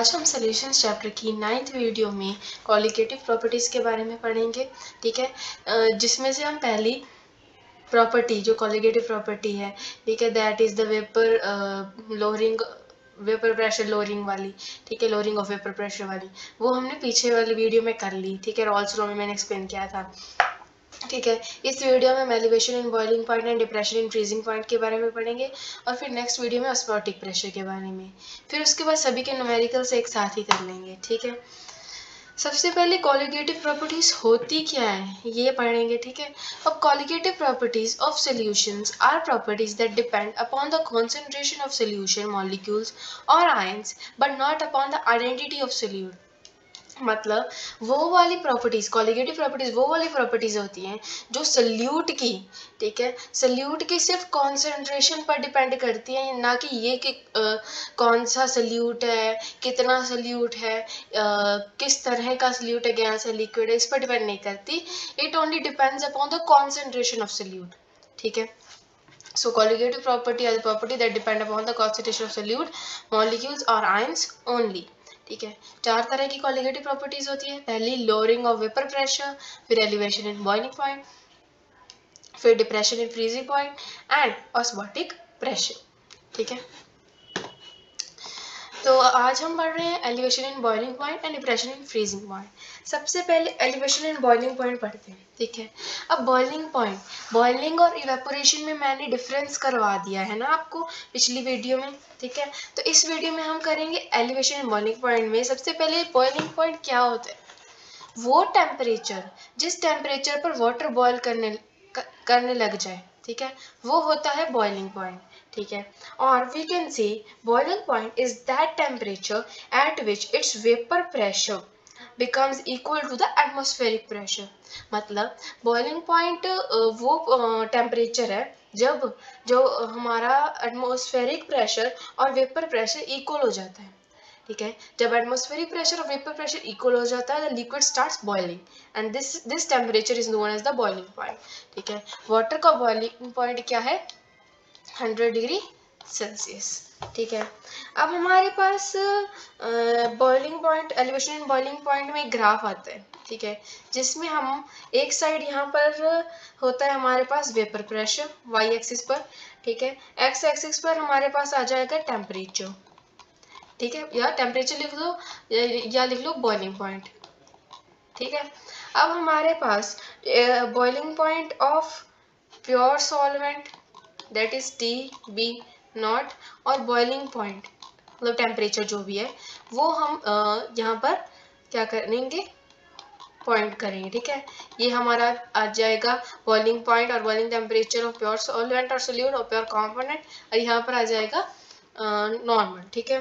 आज हम solutions chapter की 9th वीडियो में कॉलिगेटिव प्रॉपर्टीज़ के बारे में पढ़ेंगे। ठीक है, जिसमें से हम पहली प्रॉपर्टी जो कॉलिगेटिव प्रॉपर्टी है, ठीक है, that is the vapour pressure lowering वाली, ठीक है, लोअरिंग ऑफ वेपर प्रेशर वाली, वो हमने पीछे वाली वीडियो में कर ली। ठीक है, रॉल्स लॉ में मैंने एक्सप्लेन किया था। ठीक है, इस वीडियो में हम elevation in boiling point and depression in freezing point के बारे में पढ़ेंगे और फिर नेक्स्ट वीडियो में ऑस्मोटिक प्रेशर के बारे में, फिर उसके बाद सभी के न्यूमेरिकल्स एक साथ ही कर लेंगे। ठीक है, सबसे पहले कॉलिगेटिव प्रॉपर्टीज होती क्या है ये पढ़ेंगे। ठीक है, अब colligative properties of solutions are properties that depend upon the concentration of solution molecules और ions but not upon the identity of solute. मतलब वो वाली प्रॉपर्टीज, कॉलिगेटिव प्रॉपर्टीज वो वाली प्रॉपर्टीज होती हैं जो सल्यूट की, ठीक है, सल्यूट की सिर्फ कॉन्सेंट्रेशन पर डिपेंड करती हैं, ना कि ये कि कौन सा सल्यूट है, कितना सल्यूट है, किस तरह का सल्यूट है, गैस है, लिक्विड है, इस पर डिपेंड नहीं करती। It only depends upon the concentration of solute. ठीक है, so colligative property are the property that depend upon the concentration of solute molecules or ions only। ठीक है, चार तरह की कॉलिगेटिव प्रॉपर्टीज होती है। पहली लोअरिंग ऑफ वेपर प्रेशर, फिर एलिवेशन इन बॉइलिंग पॉइंट, फिर depression in freezing point and osmotic pressure. ठीक है, तो आज हम पढ़ रहे हैं elevation in boiling point and depression in freezing point. सबसे पहले एलिवेशन इन बॉइलिंग पॉइंट पढ़ते हैं। ठीक है, अब बॉइलिंग पॉइंट, बॉइलिंग और इवेपोरेशन में मैंने डिफरेंस करवा दिया है ना आपको पिछली वीडियो में। ठीक है, तो इस वीडियो में हम करेंगे एलिवेशन इन बॉइलिंग पॉइंट में। सबसे पहले बॉइलिंग पॉइंट क्या होता है? वो टेम्परेचर जिस टेम्परेचर पर वाटर बॉयल करने लग जाए, ठीक है, वो होता है बॉइलिंग पॉइंट। ठीक है, और we can see boiling point is that temperature at which its vapour pressure becomes equal to the atmospheric pressure। मतलब बॉइलिंग पॉइंट वो टेम्परेचर है जब जो हमारा एटमॉस्फेरिक प्रेशर और वेपर प्रेशर इक्वल हो जाता है। ठीक है, जब एटमॉस्फेरिक प्रेशर और वेपर प्रेशर इक्वल हो जाता है, the liquid starts boiling and this temperature is known as the boiling point. ठीक है, वाटर का बॉइलिंग पॉइंट क्या है? 100 डिग्री सेल्सियस। ठीक है, अब हमारे पास boiling point, elevation in boiling point में एक ग्राफ आता है। ठीक है, जिसमें हम एक साइड यहाँ पर होता है हमारे पास वेपर प्रेशर वाई एक्सिस पर, ठीक है, एक्स एक्सिस पर हमारे पास आ जाएगा टेम्परेचर। ठीक है, या टेम्परेचर लिख दो या लिख लो बॉइलिंग पॉइंट। ठीक है, अब हमारे पास boiling point of pure solvent that is T B not और बॉइलिंग पॉइंट मतलब टेम्परेचर जो भी है वो हम यहाँ पर क्या करेंगे? पॉइंट करेंगे। ठीक है, ये हमारा आ जाएगा बॉइलिंग पॉइंट और boiling temperature of pure solvent और सोल्यूट और प्योर कंपोनेंट, और यहाँ पर आ जाएगा नॉर्मल। ठीक है,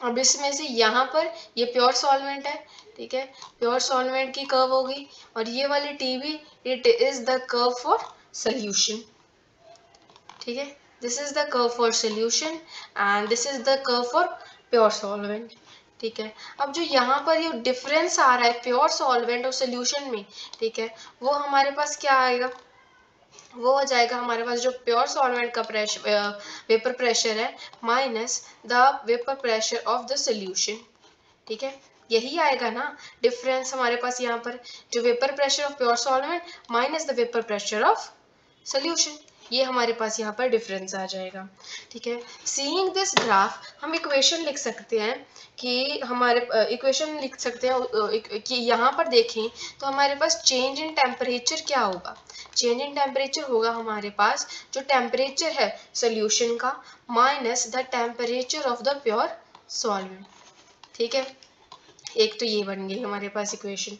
अब इसमें से यहाँ पर ये प्योर सॉल्वेंट है। ठीक है, प्योर सॉल्वेंट की कर्व होगी और ये वाली TB it is the curve for solution. ठीक है, this is the curve for solution and this is the curve for pure solvent. ठीक है, अब जो यहाँ पर ये डिफरेंस आ रहा है प्योर सॉल्वेंट और सोल्यूशन में, ठीक है, वो हमारे पास क्या आएगा? वो हो जाएगा हमारे पास जो प्योर सॉल्वेंट का प्रेशर वेपर प्रेशर है minus the vapour pressure of the solution. ठीक है, यही आएगा ना डिफरेंस हमारे पास यहाँ पर, जो vapour pressure of pure solvent minus the vapour pressure of solution, ये हमारे पास यहाँ पर डिफरेंस आ जाएगा। ठीक है, सीइंग दिस ग्राफ हम इक्वेशन लिख सकते हैं कि हमारे इक्वेशन लिख सकते हैं कि यहाँ पर देखें तो हमारे पास चेंज इन टेम्परेचर क्या होगा? चेंज इन टेम्परेचर होगा हमारे पास जो टेम्परेचर है सोल्यूशन का minus the temperature of the pure solvent. ठीक है, एक तो ये बन गई हमारे पास इक्वेशन।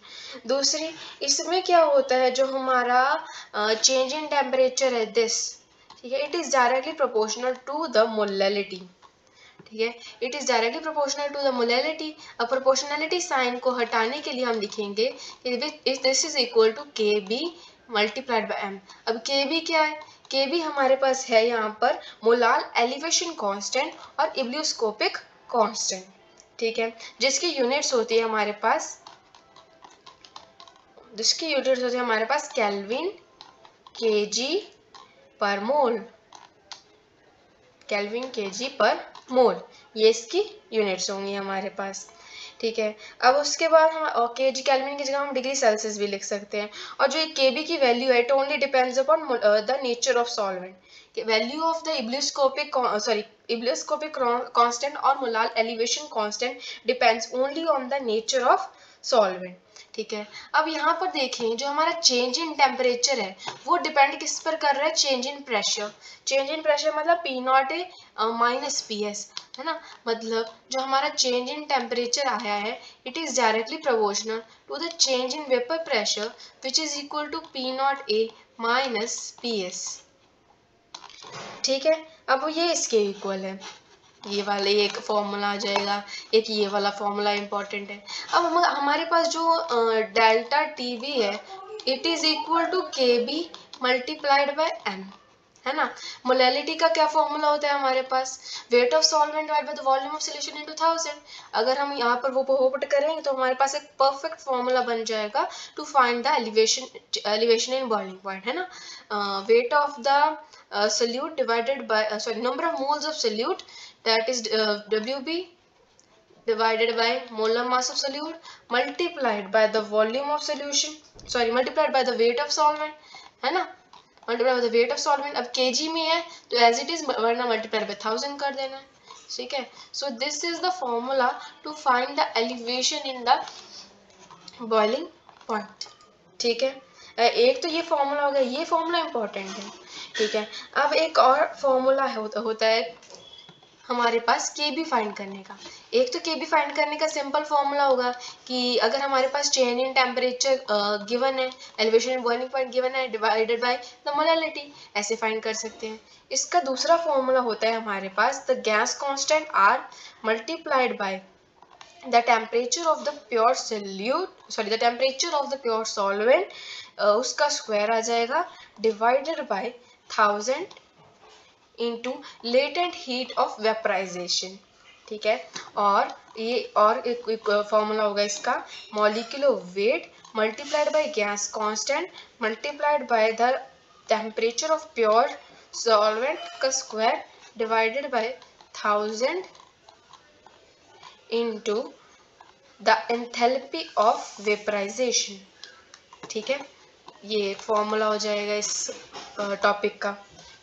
दूसरी, इसमें क्या होता है जो हमारा चेंज इन टेम्परेचर है दिस, ठीक है, it is directly proportional to the molality. ठीक है, it is directly proportional to the molality. अब प्रोपोर्शनैलिटी साइन को हटाने के लिए हम लिखेंगे कि this is equal to K B multiplied by M. अब के बी क्या है? के बी हमारे पास है यहाँ पर मोलार एलिवेशन कांस्टेंट और इब्लियोस्कोपिक कांस्टेंट। ठीक है, जिसकी यूनिट्स होती है हमारे पास, kelvin KG per mole, kelvin KG per मोल, ये इसकी यूनिट्स होंगी हमारे पास। ठीक है, अब उसके बाद हम केजी केल्विन की जगह हम डिग्री सेल्सियस भी लिख सकते हैं। और जो केबी की वैल्यू है, it only depends upon the nature of solvent. Value of the ebullioscopic constant और molar elevation constant depends only on the nature of solvent. ठीक है, अब यहाँ पर देखें जो हमारा चेंज इन टेम्परेचर है वो डिपेंड किस पर कर रहा है, change in pressure. Change in pressure मतलब P not A minus P S, है ना। मतलब जो हमारा चेंज इन टेम्परेचर आया है, it is directly proportional to the change in vapour pressure which is equal to P not A minus P S. ठीक है, अब ये इसके इक्वल है, ये वाले एक फॉर्मूला आ जाएगा, एक ये वाला फॉर्मूला इंपॉर्टेंट है। अब हमारे पास जो डेल्टा टी बी है, it is equal to K B multiplied by M, है ना। मोलैलिटी का क्या फॉर्मूला होता है हमारे पास, weight of solvent divide by the volume of solution into 1000। अगर हम यहाँ पर वो पुट करेंगे तो हमारे पास एक परफेक्ट फॉर्मूला बन जाएगा to find the elevation in boiling point, है ना। Weight of the solute divided by number of moles of solute, that is WB divided by molar mass of solute multiplied by the volume of solution, multiplied by the weight of solvent, है ना, multiplied by the weight of solvent। अब kg में है तो as it is वरना multiplied by 1000 कर देना है, ठीक है। So this is the formula to find the elevation in the boiling point, ठीक है। एक तो ये फॉर्मूला हो गया, ये फॉर्मूला इंपॉर्टेंट है, ठीक है। अब एक और फॉर्मूला होता है हमारे पास के बी फाइंड करने का। एक तो के बी फाइंड करने का सिंपल फॉर्मूला होगा कि अगर हमारे पास चेंज इन टेम्परेचर गिवन है, elevation in boiling point given है, डिवाइडेड बाय द मोलैलिटी, ऐसे फाइंड कर सकते हैं। इसका दूसरा फॉर्मूला होता है हमारे पास the gas constant R multiplied by the temperature of the pure solute, the temperature of the pure solvent, उसका स्क्वायर आ जाएगा divided by 1000 into latent heat of vaporization, ठीक है। और ये और एक फॉर्मूला होगा इसका, molecular weight multiplied by gas constant multiplied by the temperature of pure solvent का square divided by 1000 into the enthalpy of vaporization, ठीक है। ये फॉर्मूला हो जाएगा इस टॉपिक का,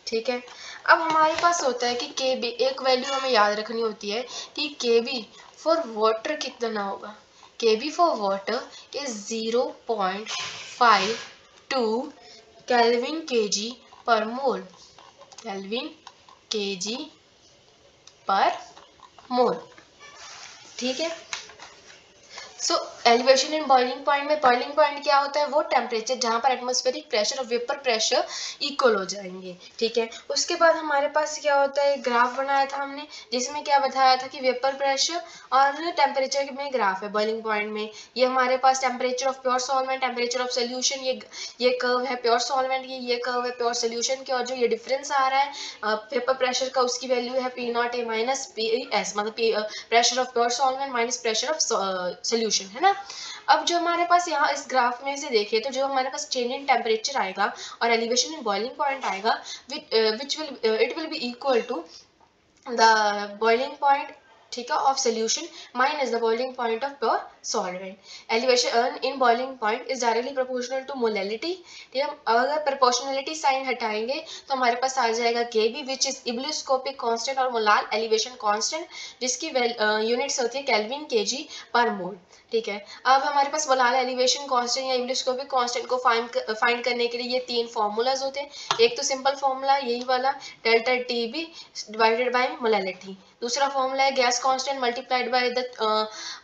ठीक है। अब हमारे पास होता है कि के बी, एक वैल्यू हमें याद रखनी होती है कि के बी फॉर वाटर कितना होगा। K B for water is 0.52 kelvin KG per mole, kelvin KG per mole, ठीक है। So elevation in boiling point में, बॉइलिंग पॉइंट क्या होता है, वो टेम्परेचर जहाँ पर एटमॉस्फेरिक प्रेशर और वेपर प्रेशर इक्वल हो जाएंगे, ठीक है। उसके बाद हमारे पास क्या होता है, ग्राफ बनाया था हमने जिसमें क्या बताया था कि वेपर प्रेशर और टेम्परेचर में ग्राफ है बॉइलिंग पॉइंट में। ये हमारे पास temperature of pure solvent, temperature of solution, ये कर्व है प्योर सॉल्वेंट की, ये कर्व है प्योर सोल्यूशन की, और जो ये डिफरेंस आ रहा है वेपर प्रेशर का, उसकी वैल्यू है P not A minus P S, मतलब pressure of pure solvent minus pressure of solution, है ना। अब जो हमारे पास यहाँ इस ग्राफ में से देखें तो जो हमारे पास चेंज इन टेम्परेचर आएगा और एलिवेशन इन बॉइलिंग पॉइंट आएगा, it will be equal to the boiling point, ठीक है, of solution minus the boiling point of pure solvent. Elevation in boiling point is directly proportional to molality, ठीक है। अगर proportionality sign हटाएंगे तो हमारे पास आ जाएगा के बी विच इज इब्लियोस्कोपिक कांस्टेंट और मोलार एलिवेशन कांस्टेंट, जिसकी यूनिट्स होती है केल्विन केजी पर मोल, ठीक है। अब हमारे पास मोलार एलिवेशन कांस्टेंट या इब्लियोस्कोपिक कांस्टेंट को फाइंड करने के लिए ये तीन फॉर्मूलाज होते हैं। एक तो सिंपल फॉर्मूला यही वाला, delta T B divided by molality. दूसरा फॉर्मूला है gas constant multiplied by the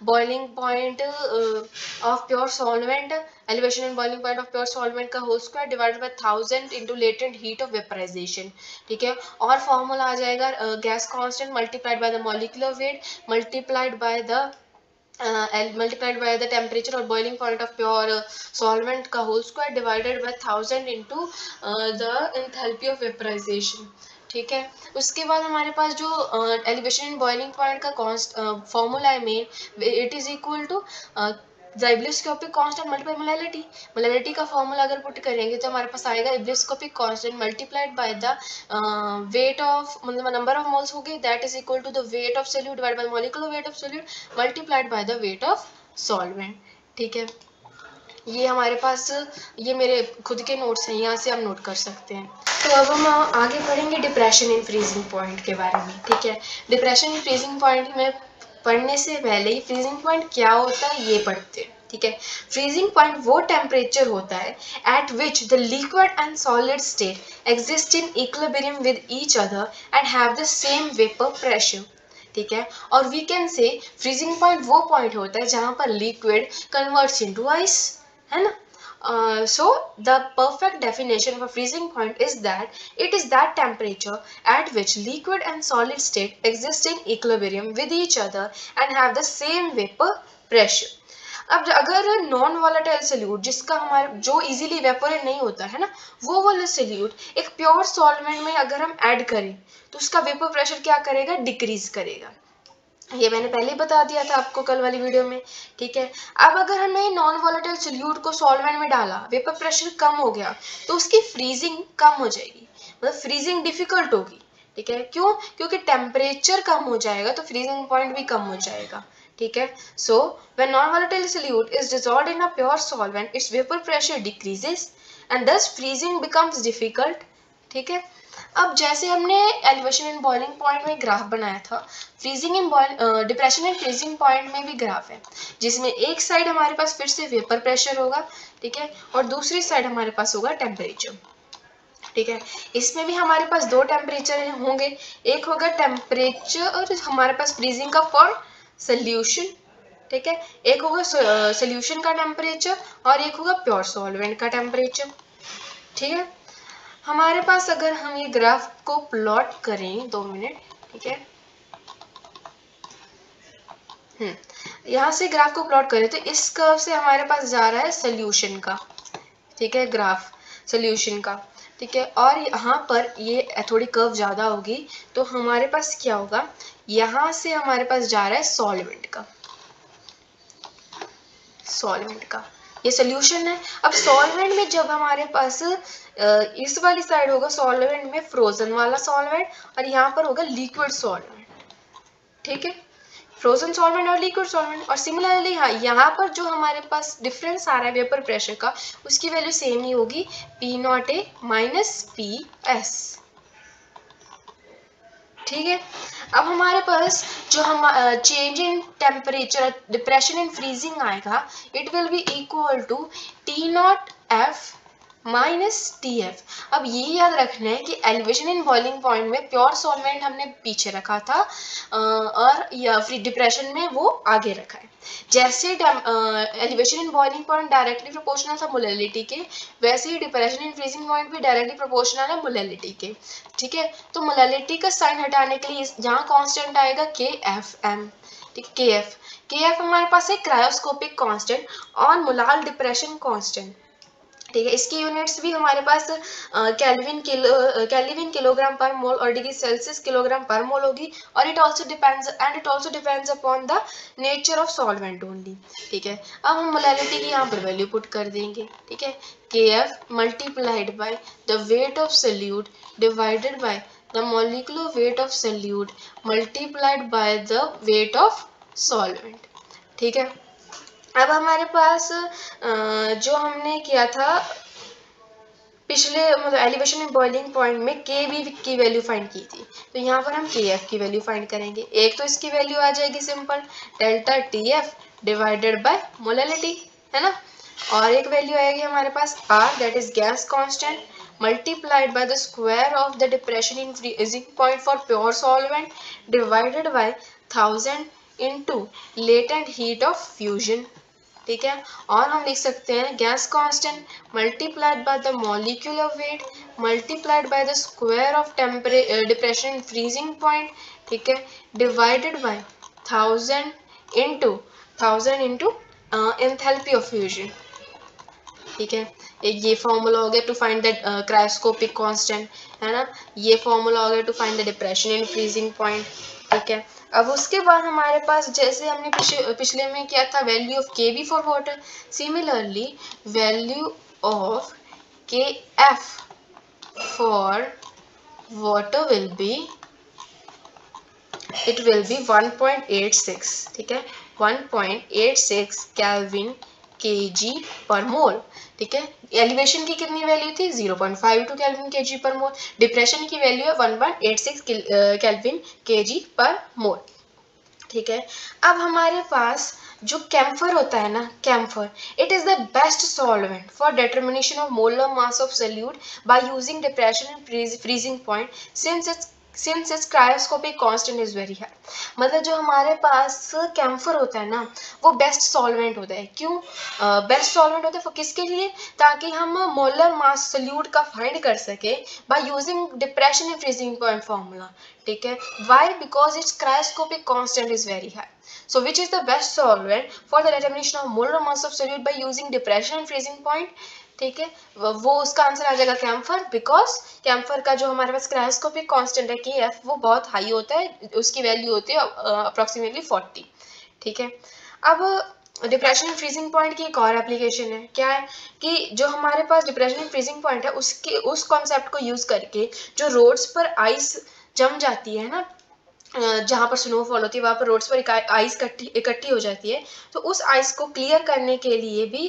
boiling point of pure solvent, elevation in boiling point of pure solvent का whole square divided by 1000 into latent heat of vaporization, ठीक है। और formula आ जाएगा gas constant multiplied by the molecular weight multiplied by the temperature और boiling point of pure solvent का whole square divided by 1000 into the enthalpy of vaporization, ठीक है। उसके बाद हमारे पास जो एलिवेशन इन बॉइलिंग पॉइंट का फॉर्मूला है main, it is equal to the ebullioscopic constant multiply molality, molality का फॉर्मूला अगर पुट करेंगे तो हमारे पास आएगा ebullioscopic constant multiplied by the weight of, मतलब नंबर ऑफ मोल्स हो गए, that is equal to the weight of solute divide by molecular weight of solute multiplied by the weight of solvent. ठीक है, ये हमारे पास, ये मेरे खुद के नोट्स हैं, यहाँ से हम नोट कर सकते हैं। तो अब हम आगे पढ़ेंगे डिप्रेशन इन फ्रीजिंग पॉइंट के बारे में। ठीक है, डिप्रेशन इन फ्रीजिंग पॉइंट में पढ़ने से पहले ही फ्रीजिंग पॉइंट क्या होता है ये पढ़ते हैं। ठीक है, फ्रीजिंग पॉइंट वो टेम्परेचर होता है at which the liquid and solid state exist in equilibrium with each other and have the same vapour pressure. ठीक है, और we can say freezing point वो पॉइंट होता है जहां पर लिक्विड कन्वर्ट्स इनटू आइस, है ना। So the perfect definition of a freezing point is that it is that temperature at which liquid and solid state exist in equilibrium with each other and have the same vapor pressure. अब अगर non volatile solute जिसका हमारे जो easily evaporate नहीं होता है ना, वो वाला सोल्यूट एक प्योर सॉल्वेंट में अगर हम ऐड करें तो उसका वेपर प्रेशर क्या करेगा, डिक्रीज करेगा। ये मैंने पहले ही बता दिया था आपको कल वाली वीडियो में। ठीक है, अब अगर हमने नॉन वॉलेटाइल सोल्यूट को सॉल्वेंट में डाला, वेपर प्रेशर कम हो गया, तो उसकी फ्रीजिंग कम हो जाएगी, मतलब फ्रीजिंग डिफिकल्ट होगी। ठीक है, क्यों? क्योंकि टेम्परेचर कम हो जाएगा तो फ्रीजिंग पॉइंट भी कम हो जाएगा। ठीक है, so when non volatile solute is dissolved in a pure solvent it's vapour pressure decreases and thus freezing becomes difficult. ठीक है, अब जैसे हमने एलिवेशन इन बॉइलिंग पॉइंट में ग्राफ बनाया था, freezing in depression in freezing point में भी ग्राफ है, जिसमें एक साइड हमारे पास फिर से वेपर प्रेशर होगा, ठीक है, और दूसरी साइड हमारे पास होगा टेम्परेचर। ठीक है, इसमें भी हमारे पास दो टेम्परेचर होंगे, एक होगा टेम्परेचर और हमारे पास फ्रीजिंग का फॉर सोल्यूशन। ठीक है, एक होगा सोल्यूशन का टेम्परेचर और एक होगा प्योर सॉल्वेंट का टेम्परेचर। ठीक है, हमारे पास अगर हम ये ग्राफ को प्लॉट करें, 2 मिनट। ठीक है, यहाँ से ग्राफ को प्लॉट करें तो इस कर्व से हमारे पास जा रहा है सोल्यूशन का। ठीक है, ग्राफ सोल्यूशन का। ठीक है, और यहाँ पर ये थोड़ी कर्व ज्यादा होगी तो हमारे पास क्या होगा, यहाँ से हमारे पास जा रहा है सॉल्वेंट का, सॉल्वेंट का ये सोल्यूशन है। अब सॉल्वेंट में जब हमारे पास इस वाली साइड होगा सॉल्वेंट में फ्रोजन वाला सॉल्वेंट और यहाँ पर होगा लिक्विड सॉल्वेंट। ठीक है, फ्रोजन सॉल्वेंट और लिक्विड सॉल्वेंट। और सिमिलरली यहाँ पर जो हमारे पास डिफरेंस आ रहा है वेपर प्रेशर का, उसकी वैल्यू सेम ही होगी, P0A माइनस PS। ठीक है, अब हमारे पास जो हम change in temperature depression in freezing आएगा, it will be equal to T0F minus TF। अब ये याद रखना है कि एलिवेशन इन बॉइलिंग पॉइंट में प्योर सॉल्वेंट हमने पीछे रखा था और या फिर डिप्रेशन में वो आगे रखा है। जैसे elevation in boiling point directly proportional था मोलैलिटी के, वैसे ही डिप्रेशन इन फ्रीजिंग पॉइंट भी डायरेक्टली प्रोपोर्शनल है मोलैलिटी के। ठीक है, तो मोलैलिटी का साइन हटाने के लिए यहाँ कांस्टेंट आएगा KFM। ठीक है, KF हमारे पास है क्रायोस्कोपिक कांस्टेंट और मोलार डिप्रेशन कांस्टेंट। ठीक है, इसकी यूनिट्स भी हमारे पास केल्विन किलोग्राम पर मोल और डिग्री सेल्सियस किलोग्राम पर मोल होगी, और it also depends upon the nature of solvent only. ठीक है, अब हम मोलैलिटी की यहाँ पर वैल्यू पुट कर देंगे। ठीक है, KF multiplied by the weight of solute divided by the molecular weight of solute multiplied by the weight of solvent. ठीक है, अब हमारे पास जो हमने किया था पिछले, मतलब एलिवेशन इन बॉइलिंग पॉइंट में KB की वैल्यू फाइंड की थी, तो यहाँ पर हम KF की वैल्यू फाइंड करेंगे। एक तो इसकी वैल्यू आ जाएगी simple delta TF divided by molality, है ना, और एक वैल्यू आएगी हमारे पास R, that is gas constant, multiplied by the square of the depression in freezing point for pure solvent divided by 1000 into latent heat of fusion. ठीक है, और हम लिख सकते हैं gas constant multiplied by the molecular weight multiplied by the square of depression in freezing point. ठीक है, divided by 1000 into enthalpy of fusion. ठीक है। एक ये फॉर्मूला हो गया to find the cryoscopic constant, है ना। ये फॉर्मूला हो गया to find the depression in freezing point, ठीक है। अब उसके बाद हमारे पास जैसे हमने पिछले में किया था value of K B for water, similarly value of K F for water will be, it will be 1.86, ठीक है, 1.86 केल्विन kg पर मोल, ठीक है। एलिवेशन की कितनी वैल्यू थी 0.52 केल्विन kg पर मोल, डिप्रेशन की वैल्यू है 1.86 केल्विन kg पर मोल, ठीक है। अब हमारे पास जो कैम्फर होता है ना, camphor, it is the best solvent for determination of molar mass of solute by using depression and freezing point since its cryoscopic constant is very high. मतलब जो हमारे पास कैम्फर होता है ना, वो बेस्ट सॉल्वेंट होता है। क्यों बेस्ट सॉल्वेंट होता है? किसके लिए? ताकि हम मोलर मास सोल्यूट का फाइंड कर सके by using depression and freezing point formula, ठीक है। Why? Because its cryoscopic constant is very high. So which is the best solvent for the determination of molar mass of solute by using depression and freezing point, ठीक है। वो उसका answer आ जाएगा camphor, because camphor का जो हमारे पास cryoscopic constant है के एफ वो बहुत हाई होता है, उसकी वैल्यू होती है अप्रोक्सीमेटली 40, ठीक है। अब डिप्रेशन एंड फ्रीजिंग पॉइंट की एक और एप्लीकेशन है, क्या है कि जो हमारे पास डिप्रेशन एंड फ्रीजिंग पॉइंट है उसके उस कॉन्सेप्ट को यूज करके जो रोड्स पर आइस जम जाती है ना, जहाँ पर स्नोफॉल होती है वहाँ पर रोड्स पर आइस इकट्ठी हो जाती है, तो उस आइस को क्लियर करने के लिए भी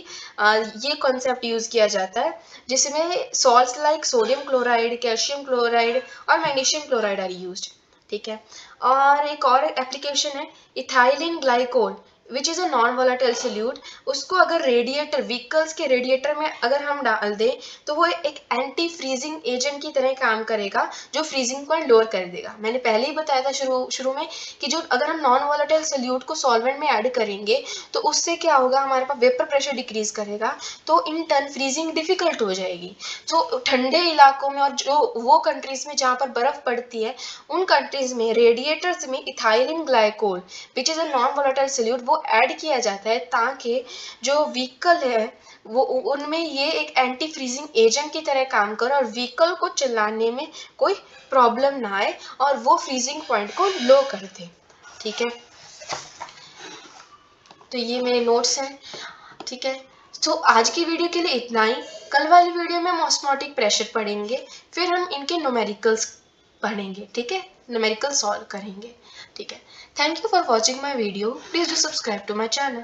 ये कॉन्सेप्ट यूज किया जाता है, जिसमें salts like sodium chloride, calcium chloride और मैग्नीशियम क्लोराइड आर यूज्ड, ठीक है। और एक और एप्लीकेशन है ethylene glycol which is a non volatile solute. उसको अगर रेडिएटर, व्हीकल्स के रेडिएटर में अगर हम डाल दें तो वो एक एंटी फ्रीजिंग एजेंट की तरह काम करेगा, जो फ्रीजिंग पॉइंट लोअर कर देगा। मैंने पहले ही बताया था शुरू में कि जो अगर हम नॉन वोलेटाइल सोल्यूट को सॉल्वेंट में ऐड करेंगे तो उससे क्या होगा, हमारे पास वेपर प्रेशर डिक्रीज करेगा, तो इन टर्न फ्रीजिंग डिफिकल्ट हो जाएगी। तो ठंडे इलाकों में और जो वो कंट्रीज में जहाँ पर बर्फ पड़ती है उन कंट्रीज में रेडिएटर्स में ethylene glycol which is a non volatile solute वो ऐड किया जाता है, ताकि जो व्हीकल है वो उनमें ये एक एंटी फ्रीजिंग एजेंट की तरह काम करे और व्हीकल को चलाने में कोई प्रॉब्लम ना आए और वो फ्रीजिंग पॉइंट को लो कर दे, ठीक है। तो ये मेरे नोट्स हैं, ठीक है। तो आज की वीडियो के लिए इतना ही। कल वाली वीडियो में हम ऑस्मोटिक प्रेशर पढ़ेंगे, फिर हम इनके न्यूमेरिकल्स पढ़ेंगे, ठीक है, न्यूमेरिकल सॉल्व करेंगे, ठीक है। Thank you for watching my video, please do subscribe to my channel.